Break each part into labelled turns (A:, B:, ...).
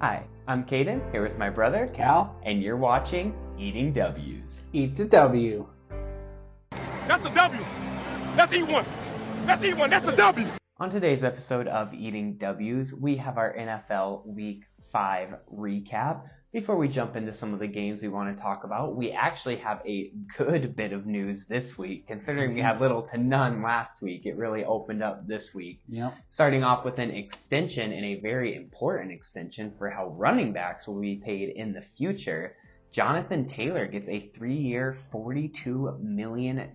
A: Hi, I'm Caden, here with my brother,
B: Cal,
A: and you're watching Eating W's.
B: eat the W.
C: That's a W. That's E1. That's E1. That's a W.
A: On today's episode of Eating W's, we have our NFL Week 5 recap. Before we jump into some of the games we want to talk about, we actually have a good bit of news this week. Considering we had little to none last week, it really opened up this week.
B: Yep.
A: Starting off with an extension, and a very important extension for how running backs will be paid in the future. Jonathan Taylor gets a 3-year, $42 million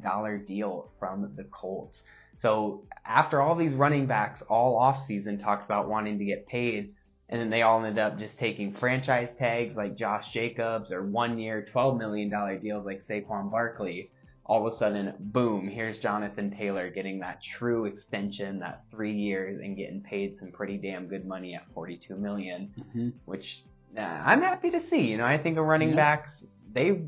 A: deal from the Colts. So after all these running backs all offseason talked about wanting to get paid, and then they all ended up just taking franchise tags like Josh Jacobs or 1-year, $12 million deals like Saquon Barkley, all of a sudden, boom, here's Jonathan Taylor getting that true extension, that 3 years, and getting paid some pretty damn good money at $42 million, which I'm happy to see. I think the running backs, they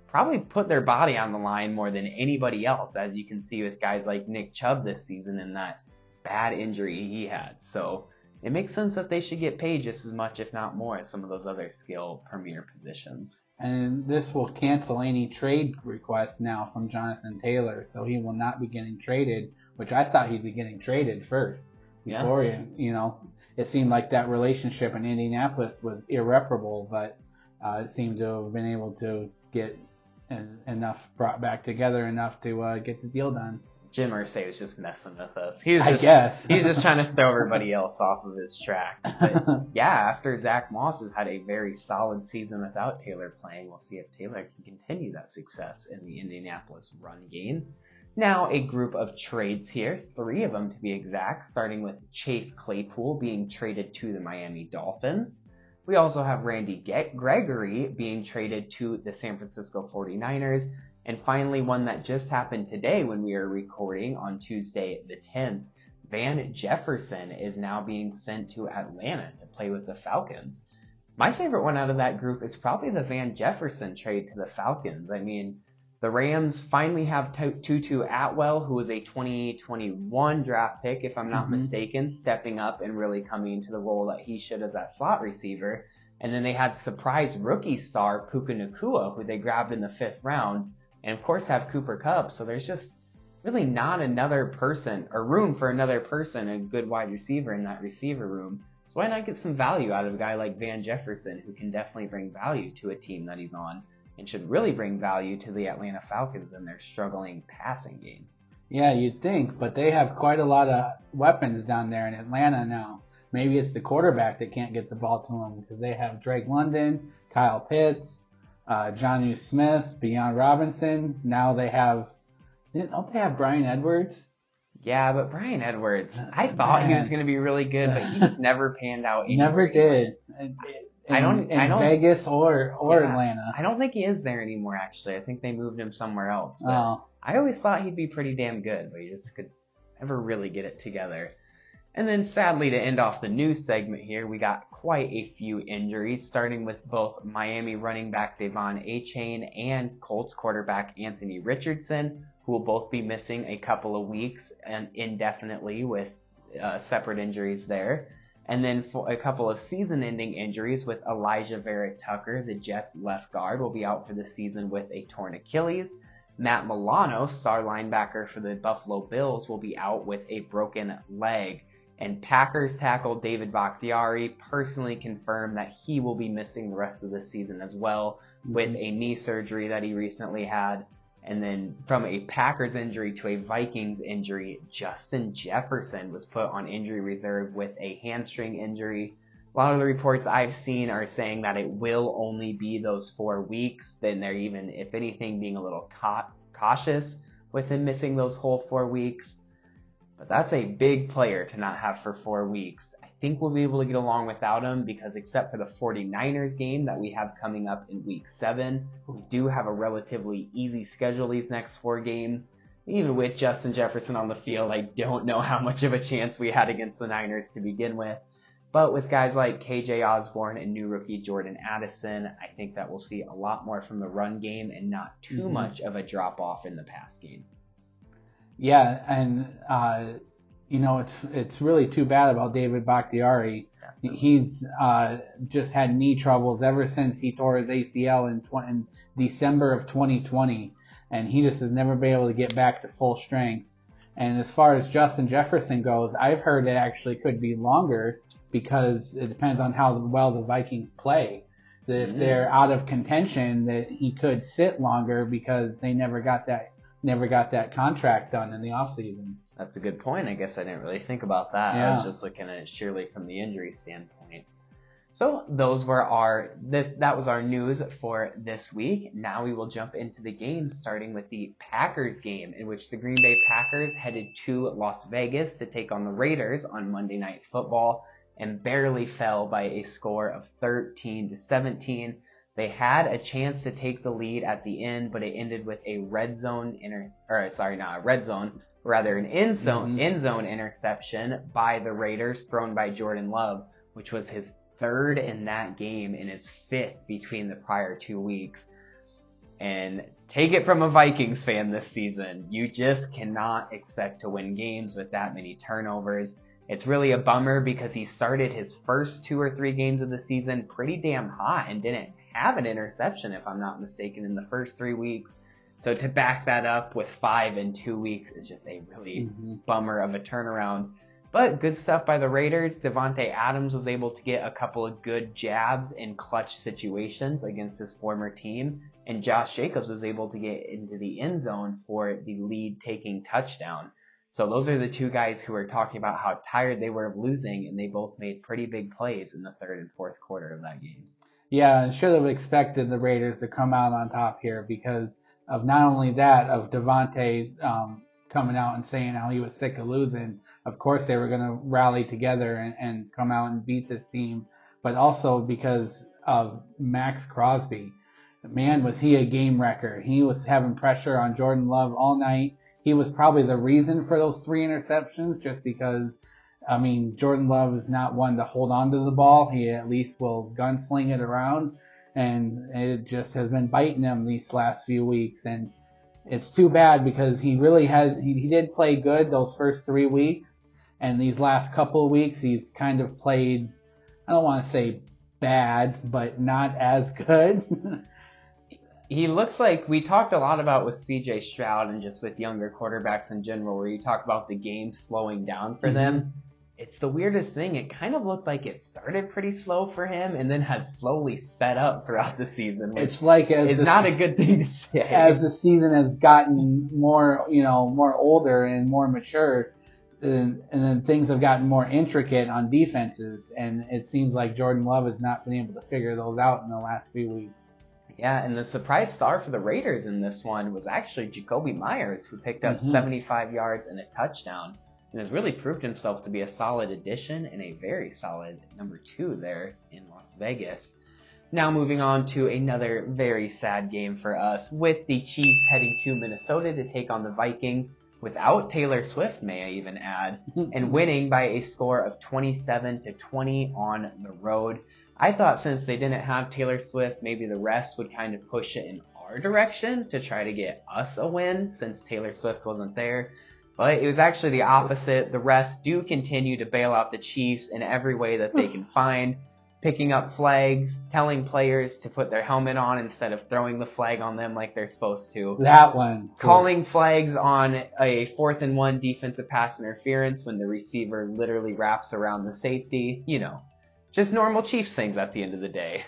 A: probably put their body on the line more than anybody else, as you can see with guys like Nick Chubb this season and that bad injury he had. So it makes sense that they should get paid just as much, if not more, as some of those other skill premier positions.
B: And this will cancel any trade requests now from Jonathan Taylor, so he will not be getting traded, which I thought he'd be getting traded first. Before, it seemed like that relationship in Indianapolis was irreparable, but it seemed to have been able to get enough brought back together enough to get the deal done.
A: Jim Irsay was just messing with us.
B: I guess.
A: He's just trying to throw everybody else off of his track. But yeah, after Zach Moss has had a very solid season without Taylor playing, we'll see if Taylor can continue that success in the Indianapolis run game. Now a group of trades here, 3 of them to be exact, starting with Chase Claypool being traded to the Miami Dolphins. We also have Randy Gregory being traded to the San Francisco 49ers. And finally, one that just happened today when we are recording on Tuesday the 10th, Van Jefferson is now being sent to Atlanta to play with the Falcons. My favorite one out of that group is probably the Van Jefferson trade to the Falcons. I mean, the Rams finally have Tutu Atwell, who was a 2021 draft pick, if I'm not mistaken, stepping up and really coming into the role that he should as that slot receiver. And then they had surprise rookie star Puka Nacua, who they grabbed in the 5th round. And of course have Cooper Kupp, so there's just really not another person, or room for another person, a good wide receiver in that receiver room. So why not get some value out of a guy like Van Jefferson, who can definitely bring value to a team that he's on, and should really bring value to the Atlanta Falcons in their struggling passing game.
B: Yeah, you'd think, but they have quite a lot of weapons down there in Atlanta now. Maybe it's the quarterback that can't get the ball to him, because they have Drake London, Kyle Pitts, Jonnu Smith, Bijan Robinson. Now don't they have Bryan Edwards?
A: Yeah, but Bryan Edwards, I thought he was going to be really good, but he just never panned out.
B: Never did. In Vegas or Atlanta.
A: I don't think he is there anymore, actually. I think they moved him somewhere else. But I always thought he'd be pretty damn good, but he just could never really get it together. And then sadly, to end off the news segment here, we got quite a few injuries, starting with both Miami running back Devon Achane and Colts quarterback Anthony Richardson, who will both be missing a couple of weeks and indefinitely with separate injuries there. And then for a couple of season-ending injuries with Elijah Vera Tucker, the Jets left guard, will be out for the season with a torn Achilles. Matt Milano, star linebacker for the Buffalo Bills, will be out with a broken leg. And Packers tackle David Bakhtiari personally confirmed that he will be missing the rest of the season as well with a knee surgery that he recently had. And then from a Packers injury to a Vikings injury, Justin Jefferson was put on injury reserve with a hamstring injury. A lot of the reports I've seen are saying that it will only be those 4 weeks. Then they're even, if anything, being a little cautious with him missing those whole 4 weeks. But that's a big player to not have for 4 weeks. I think we'll be able to get along without him because except for the 49ers game that we have coming up in week 7, we do have a relatively easy schedule these next 4 games. Even with Justin Jefferson on the field, I don't know how much of a chance we had against the Niners to begin with. But with guys like KJ Osborne and new rookie Jordan Addison, I think that we'll see a lot more from the run game and not too much of a drop off in the pass game.
B: Yeah, and It's really too bad about David Bakhtiari. He's just had knee troubles ever since he tore his ACL in December of 2020, and he just has never been able to get back to full strength. And as far as Justin Jefferson goes, I've heard it actually could be longer because it depends on how well the Vikings play. That if they're out of contention, that he could sit longer because they never got that contract done in the offseason.
A: That's a good point. I guess I didn't really think about that.
B: Yeah.
A: I was just looking at it surely from the injury standpoint. So those were that was our news for this week. Now we will jump into the game, starting with the Packers game, in which the Green Bay Packers headed to Las Vegas to take on the Raiders on Monday Night Football and barely fell by a score of 13-17. They had a chance to take the lead at the end, but it ended with a an end zone interception by the Raiders thrown by Jordan Love, which was his third in that game and his fifth between the prior 2 weeks. And take it from a Vikings fan this season, you just cannot expect to win games with that many turnovers. It's really a bummer because he started his first 2 or 3 games of the season pretty damn hot and didn't have an interception, if I'm not mistaken, in the first 3 weeks. So to back that up with 5 in 2 weeks is just a really bummer of a turnaround. But good stuff by the Raiders. Davante Adams was able to get a couple of good jabs in clutch situations against his former team. And Josh Jacobs was able to get into the end zone for the lead-taking touchdown. So those are the 2 guys who are talking about how tired they were of losing, and they both made pretty big plays in the third and fourth quarter of that game.
B: Yeah, and should have expected the Raiders to come out on top here because of not only that, of Davante coming out and saying how he was sick of losing. Of course, they were going to rally together and come out and beat this team, but also because of Max Crosby. Man, was he a game wrecker. He was having pressure on Jordan Love all night. He was probably the reason for those 3 interceptions just because, Jordan Love is not one to hold on to the ball. He at least will gunsling it around, and it just has been biting him these last few weeks. And it's too bad because he did play good those first 3 weeks, and these last couple of weeks he's kind of played, I don't want to say bad, but not as good.
A: He looks like we talked a lot about with CJ Stroud and just with younger quarterbacks in general, where you talk about the game slowing down for them. It's the weirdest thing. It kind of looked like it started pretty slow for him and then has slowly sped up throughout the season, which
B: it's like is
A: not a good thing to say.
B: As the season has gotten more older and more mature, and then things have gotten more intricate on defenses, and it seems like Jordan Love has not been able to figure those out in the last few weeks.
A: Yeah, and the surprise star for the Raiders in this one was actually Jacoby Myers, who picked up 75 yards and a touchdown, and has really proved himself to be a solid addition and a very solid number 2 there in Las Vegas. Now moving on to another very sad game for us, with the Chiefs heading to Minnesota to take on the Vikings without Taylor Swift, may I even add, and winning by a score of 27-20 on the road. I thought since they didn't have Taylor Swift, maybe the rest would kind of push it in our direction to try to get us a win since Taylor Swift wasn't there. But it was actually the opposite. The refs do continue to bail out the Chiefs in every way that they can find, picking up flags, telling players to put their helmet on instead of throwing the flag on them like they're supposed to.
B: That one.
A: Calling flags on a 4th and 1 defensive pass interference when the receiver literally wraps around the safety. Just normal Chiefs things at the end of the day.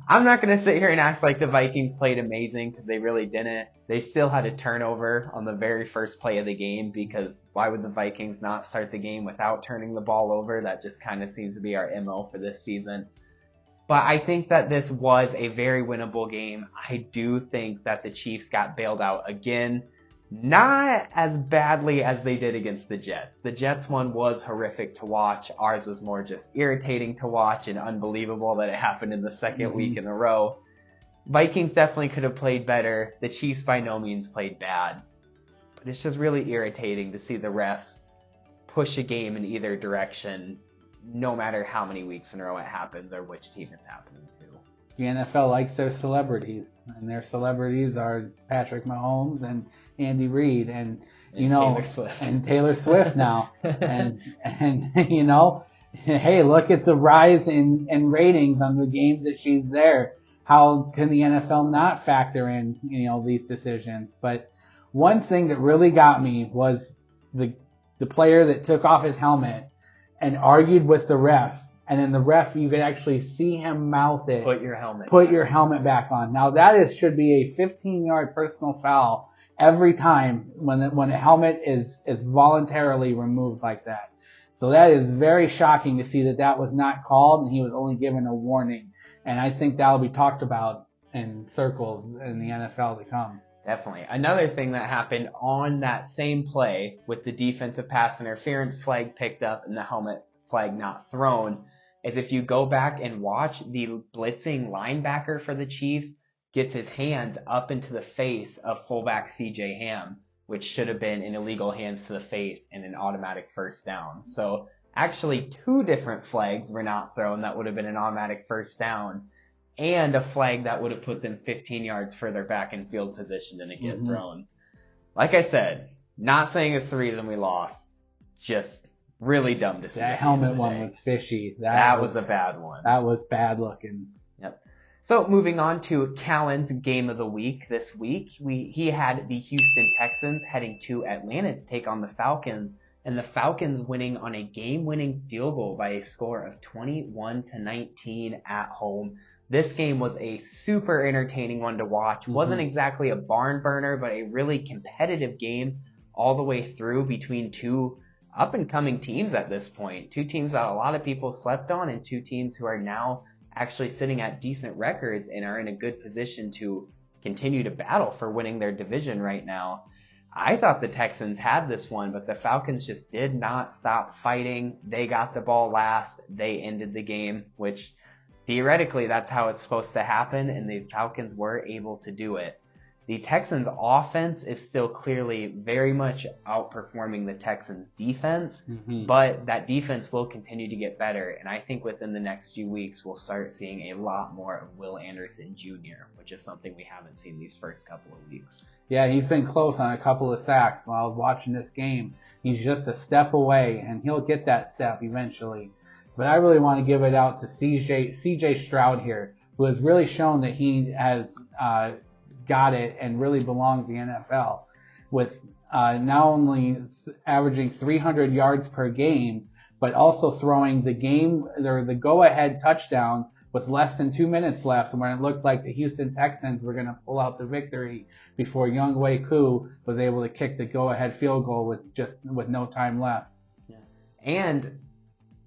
A: I'm not going to sit here and act like the Vikings played amazing because they really didn't. They still had a turnover on the very first play of the game because why would the Vikings not start the game without turning the ball over? That just kind of seems to be our MO for this season. But I think that this was a very winnable game. I do think that the Chiefs got bailed out again. Not as badly as they did against the Jets. The Jets one was horrific to watch. Ours was more just irritating to watch and unbelievable that it happened in the second week in a row. Vikings definitely could have played better. The Chiefs by no means played bad. But it's just really irritating to see the refs push a game in either direction, no matter how many weeks in a row it happens or which team it's happening to.
B: The NFL likes their celebrities, and their celebrities are Patrick Mahomes and Andy Reid, and and Taylor Swift now. and hey, look at the rise in ratings on the games that she's there. How can the NFL not factor in, these decisions? But one thing that really got me was the player that took off his helmet and argued with the ref. And then the ref, you could actually see him mouth it.
A: Put your helmet
B: back on. Now that should be a 15-yard personal foul every time when a helmet is voluntarily removed like that. So that is very shocking to see that was not called and he was only given a warning. And I think that will be talked about in circles in the NFL to come.
A: Definitely. Another thing that happened on that same play with the defensive pass interference flag picked up and the helmet flag not thrown is if you go back and watch, the blitzing linebacker for the Chiefs gets his hands up into the face of fullback CJ Ham, which should have been an illegal hands to the face and an automatic first down. So actually 2 different flags were not thrown that would have been an automatic first down, and a flag that would have put them 15 yards further back in field position than it get thrown. Like I said, not saying it's the reason we lost, just really dumb to see.
B: That helmet one was fishy.
A: That was a bad one.
B: That was bad looking.
A: Yep. So moving on to Callan's game of the week this week, he had the Houston Texans heading to Atlanta to take on the Falcons, and the Falcons winning on a game-winning field goal by a score of 21-19 at home. This game was a super entertaining one to watch. Wasn't exactly a barn burner, but a really competitive game all the way through between 2 up-and-coming teams at this point. 2 teams that a lot of people slept on, and 2 teams who are now actually sitting at decent records and are in a good position to continue to battle for winning their division right now. I thought the Texans had this one, but the Falcons just did not stop fighting. They got the ball last. They ended the game, which theoretically that's how it's supposed to happen, and the Falcons were able to do it. The Texans' offense is still clearly very much outperforming the Texans' defense, but that defense will continue to get better, and I think within the next few weeks we'll start seeing a lot more of Will Anderson Jr., which is something we haven't seen these first couple of weeks.
B: Yeah, he's been close on a couple of sacks while I was watching this game. He's just a step away, and he'll get that step eventually. But I really want to give it out to CJ Stroud here, who has really shown that he has got it and really belongs in the NFL, with not only averaging 300 yards per game, but also throwing the go-ahead touchdown with less than 2 minutes left, when it looked like the Houston Texans were going to pull out the victory before Younghoe Koo was able to kick the go-ahead field goal with no time left.
A: Yeah. And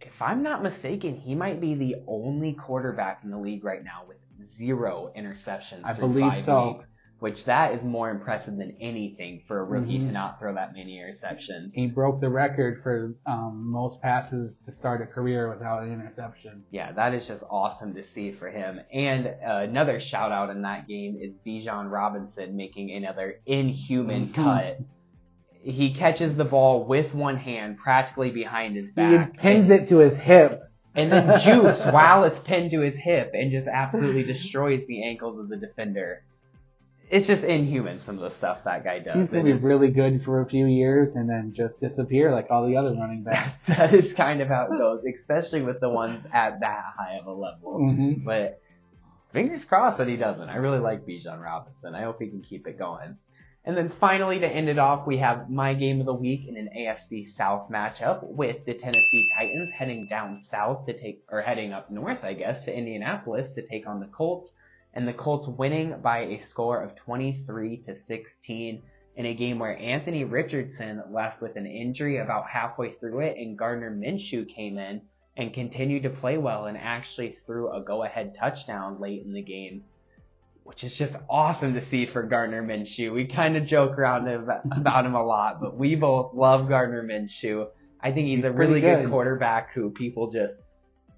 A: if I'm not mistaken, he might be the only quarterback in the league right now with 0 interceptions.
B: I believe so.
A: Weeks, which that is more impressive than anything for a rookie to not throw that many interceptions.
B: He broke the record for most passes to start a career without an interception.
A: Yeah, that is just awesome to see for him. And another shout out in that game is Bijan Robinson making another inhuman cut. He catches the ball with one hand practically behind his back.
B: He pins it to his hip.
A: And then jukes while it's pinned to his hip and just absolutely destroys the ankles of the defender. It's just inhuman, some of the stuff that guy does.
B: He's going to be really good for a few years and then just disappear like all the other running backs.
A: That is kind of how it goes, especially with the ones at that high of a level. But fingers crossed that he doesn't. I really like Bijan Robinson. I hope he can keep it going. And then finally, to end it off, we have my game of the week in an AFC South matchup with the Tennessee Titans heading down south heading up north, I guess, to Indianapolis to take on the Colts. And the Colts winning by a score of 23-16 in a game where Anthony Richardson left with an injury about halfway through it, and Gardner Minshew came in and continued to play well and actually threw a go-ahead touchdown late in the game, which is just awesome to see for Gardner Minshew. We kind of joke around about him a lot, but we both love Gardner Minshew. I think he's a really good quarterback who people just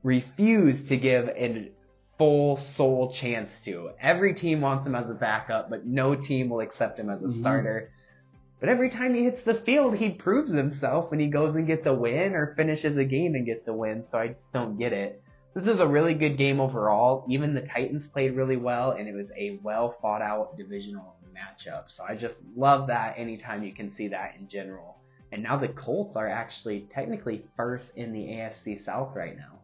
A: refuse to give a full soul chance to. Every team wants him as a backup, but no team will accept him as a starter. But every time he hits the field, he proves himself when he goes and gets a win or finishes a game and gets a win, so I just don't get it. This was a really good game overall. Even the Titans played really well, and it was a well thought out divisional matchup. So I just love that anytime you can see that in general. And now the Colts are actually technically first in the AFC South right now.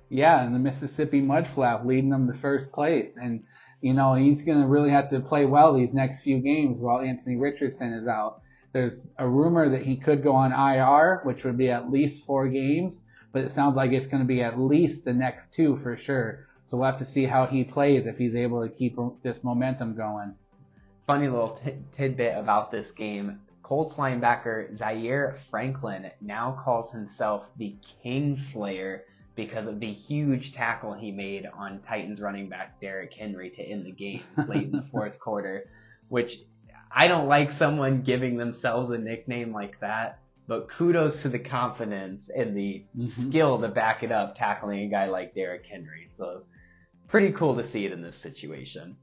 B: Yeah, and the Mississippi Mudflap leading them to first place. And, he's going to really have to play well these next few games while Anthony Richardson is out. There's a rumor that he could go on IR, which would be at least 4 games, but it sounds like it's going to be at least the next 2 for sure. So we'll have to see how he plays if he's able to keep this momentum going.
A: Funny little tidbit about this game. Colts linebacker Zaire Franklin now calls himself the Kingslayer because of the huge tackle he made on Titans running back Derrick Henry to end the game late in the fourth quarter, which I don't like someone giving themselves a nickname like that, but kudos to the confidence and the skill to back it up tackling a guy like Derrick Henry. So pretty cool to see it in this situation.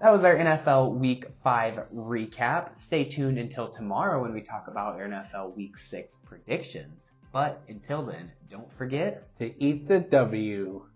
A: That was our NFL Week 5 recap. Stay tuned until tomorrow when we talk about our NFL Week 6 predictions. But until then, don't forget
B: to eat the W.